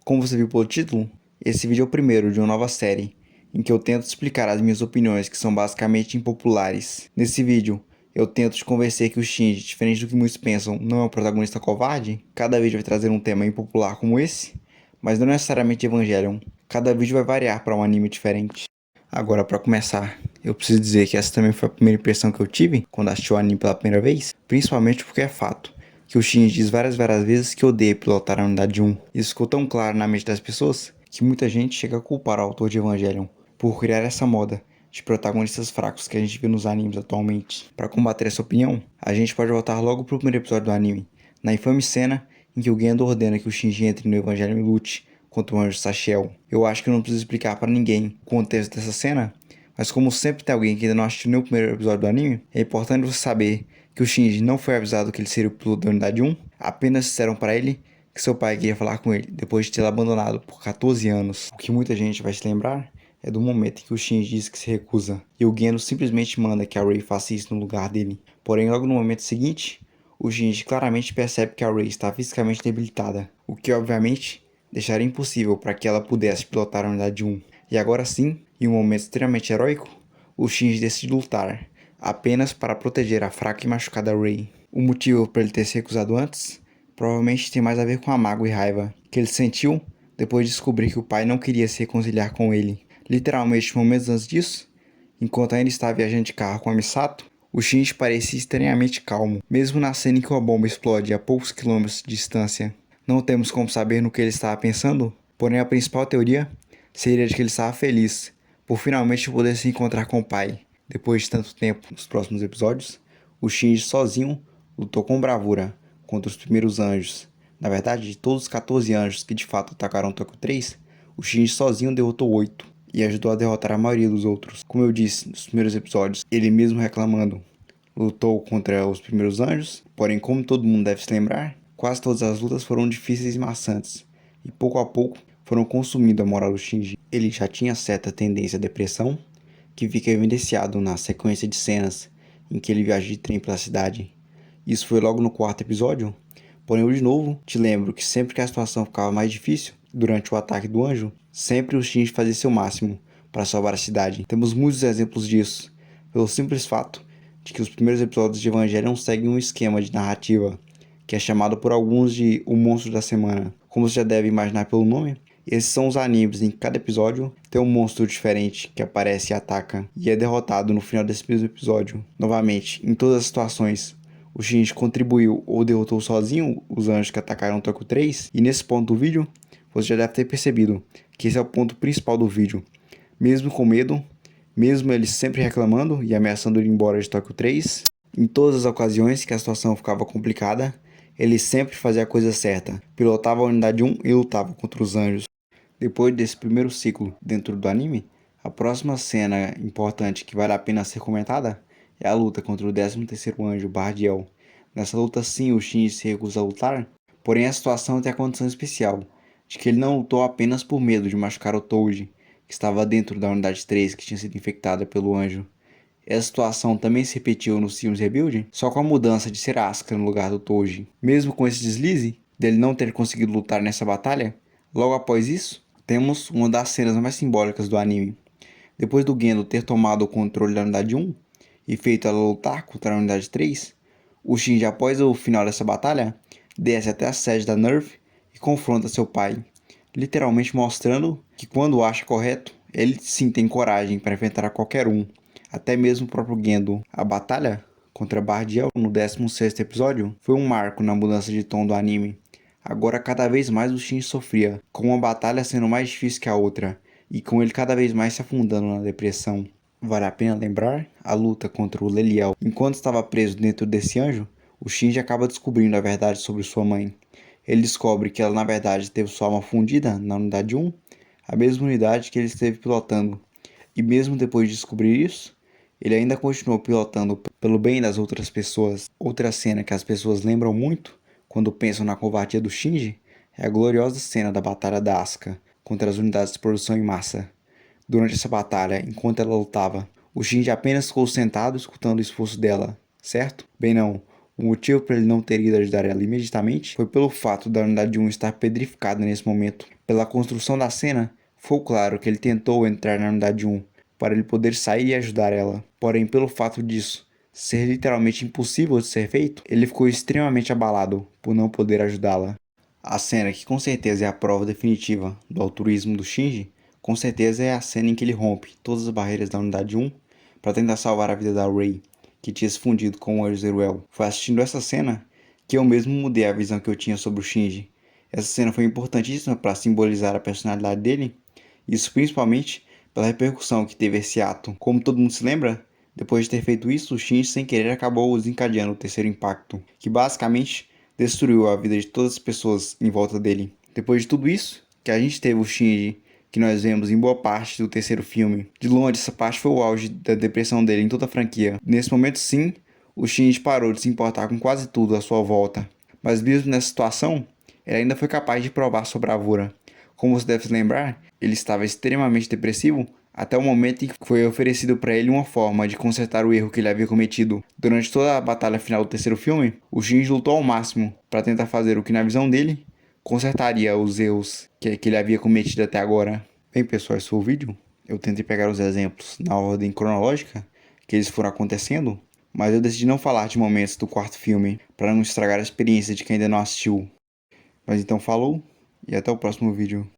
Como você viu pelo título, esse vídeo é o primeiro de uma nova série, em que eu tento explicar as minhas opiniões que são basicamente impopulares. Nesse vídeo, eu tento te convencer que o Shinji, diferente do que muitos pensam, não é um protagonista covarde. Cada vídeo vai trazer um tema impopular como esse, mas não necessariamente Evangelion. Cada vídeo vai variar para um anime diferente. Agora, para começar, eu preciso dizer que essa também foi a primeira impressão que eu tive quando assisti o anime pela primeira vez, principalmente porque é fato que o Shinji diz várias vezes que odeia pilotar a unidade 1. Isso ficou tão claro na mente das pessoas que muita gente chega a culpar o autor de Evangelion por criar essa moda de protagonistas fracos que a gente vê nos animes atualmente. Para combater essa opinião, a gente pode voltar logo pro primeiro episódio do anime, na infame cena em que o Gendo ordena que o Shinji entre no Evangelion e lute contra o anjo Sachiel. Eu acho que eu não preciso explicar para ninguém o contexto dessa cena, mas como sempre tem alguém que ainda não assistiu nem o primeiro episódio do anime, é importante você saber que o Shinji não foi avisado que ele seria o piloto da unidade 1, apenas disseram para ele que seu pai queria falar com ele, depois de tê-lo abandonado por 14 anos. O que muita gente vai se lembrar é do momento em que o Shinji diz que se recusa, e o Gendo simplesmente manda que a Rei faça isso no lugar dele. Porém, logo no momento seguinte, o Shinji claramente percebe que a Rei está fisicamente debilitada, o que obviamente deixaria impossível para que ela pudesse pilotar a unidade 1. E agora sim, em um momento extremamente heróico, o Shinji decide lutar, apenas para proteger a fraca e machucada Rei. O motivo para ele ter se recusado antes provavelmente tem mais a ver com a mágoa e raiva que ele sentiu depois de descobrir que o pai não queria se reconciliar com ele. Literalmente, momentos antes disso, enquanto ainda estava viajando de carro com a Misato, o Shinji parecia estranhamente calmo, mesmo na cena em que uma bomba explode a poucos quilômetros de distância. Não temos como saber no que ele estava pensando, porém a principal teoria seria de que ele estava feliz por finalmente poder se encontrar com o pai. Depois de tanto tempo, nos próximos episódios, o Shinji sozinho lutou com bravura contra os primeiros anjos. Na verdade, de todos os 14 anjos que de fato atacaram Tokyo 3, o Shinji sozinho derrotou 8 e ajudou a derrotar a maioria dos outros. Como eu disse nos primeiros episódios, ele mesmo reclamando, lutou contra os primeiros anjos, porém, como todo mundo deve se lembrar, quase todas as lutas foram difíceis e maçantes, e pouco a pouco foram consumindo a moral do Shinji. Ele já tinha certa tendência à depressão, que fica evidenciado na sequência de cenas em que ele viaja de trem pela cidade. Isso foi logo no quarto episódio, porém eu de novo te lembro que sempre que a situação ficava mais difícil, durante o ataque do anjo, sempre o Shinji fazia seu máximo para salvar a cidade. Temos muitos exemplos disso, pelo simples fato de que os primeiros episódios de Evangelion seguem um esquema de narrativa que é chamado por alguns de o monstro da semana. Como você já deve imaginar pelo nome, esses são os animes em que cada episódio tem um monstro diferente que aparece e ataca e é derrotado no final desse mesmo episódio. Novamente, em todas as situações, o Shinji contribuiu ou derrotou sozinho os anjos que atacaram Tokyo 3, e nesse ponto do vídeo, você já deve ter percebido que esse é o ponto principal do vídeo. Mesmo com medo, mesmo ele sempre reclamando e ameaçando ir embora de Tokyo 3, em todas as ocasiões que a situação ficava complicada, ele sempre fazia a coisa certa, pilotava a unidade 1 e lutava contra os anjos. Depois desse primeiro ciclo dentro do anime, a próxima cena importante que vale a pena ser comentada é a luta contra o 13º anjo, Bardiel. Nessa luta sim, o Shinji se recusa a lutar, porém a situação tem a condição especial, de que ele não lutou apenas por medo de machucar o Toji, que estava dentro da unidade 3 que tinha sido infectada pelo anjo. Essa situação também se repetiu nos filmes Rebuild, só com a mudança de ser Asuka no lugar do Toji. Mesmo com esse deslize, dele não ter conseguido lutar nessa batalha, logo após isso, temos uma das cenas mais simbólicas do anime. Depois do Gendo ter tomado o controle da unidade 1 e feito ela lutar contra a unidade 3, o Shinji, após o final dessa batalha, desce até a sede da NERV e confronta seu pai, literalmente mostrando que quando acha correto, ele sim tem coragem para enfrentar qualquer um, até mesmo o próprio Gendo. A batalha contra Bardiel no 16º episódio foi um marco na mudança de tom do anime. Agora cada vez mais o Shinji sofria, com uma batalha sendo mais difícil que a outra, e com ele cada vez mais se afundando na depressão. Vale a pena lembrar a luta contra o Leliel. Enquanto estava preso dentro desse anjo, o Shinji acaba descobrindo a verdade sobre sua mãe. Ele descobre que ela na verdade teve sua alma fundida na unidade 1, a mesma unidade que ele esteve pilotando. E mesmo depois de descobrir isso, ele ainda continuou pilotando pelo bem das outras pessoas. Outra cena que as pessoas lembram muito quando pensam na covardia do Shinji é a gloriosa cena da batalha da Asuka contra as unidades de produção em massa. Durante essa batalha, enquanto ela lutava, o Shinji apenas ficou sentado escutando o esforço dela, certo? Bem não, O motivo para ele não ter ido ajudar ela imediatamente foi pelo fato da unidade 1 estar pedrificada nesse momento. Pela construção da cena, ficou claro que ele tentou entrar na unidade 1 para ele poder sair e ajudar ela. Porém, pelo fato disso ser literalmente impossível de ser feito, ele ficou extremamente abalado por não poder ajudá-la. A cena que com certeza é a prova definitiva do altruísmo do Shinji, com certeza é a cena em que ele rompe todas as barreiras da unidade 1 para tentar salvar a vida da Rei, que tinha se fundido com o Zeruel. Foi assistindo essa cena que eu mesmo mudei a visão que eu tinha sobre o Shinji. Essa cena foi importantíssima para simbolizar a personalidade dele, isso principalmente pela repercussão que teve esse ato. Como todo mundo se lembra, depois de ter feito isso, o Shinji sem querer acabou desencadeando o terceiro impacto, que basicamente destruiu a vida de todas as pessoas em volta dele. Depois de tudo isso, que a gente teve o Shinji que nós vemos em boa parte do terceiro filme. De longe, essa parte foi o auge da depressão dele em toda a franquia. Nesse momento, sim, o Shinji parou de se importar com quase tudo à sua volta. Mas mesmo nessa situação, ele ainda foi capaz de provar sua bravura. Como você deve se lembrar, ele estava extremamente depressivo até o momento em que foi oferecido para ele uma forma de consertar o erro que ele havia cometido. Durante toda a batalha final do terceiro filme, o Shinji lutou ao máximo para tentar fazer o que, na visão dele, consertaria os erros que ele havia cometido até agora. Bem, pessoal, esse foi o vídeo. Eu tentei pegar os exemplos na ordem cronológica que eles foram acontecendo, mas eu decidi não falar de momentos do quarto filme para não estragar a experiência de quem ainda não assistiu. Mas então falou e até o próximo vídeo.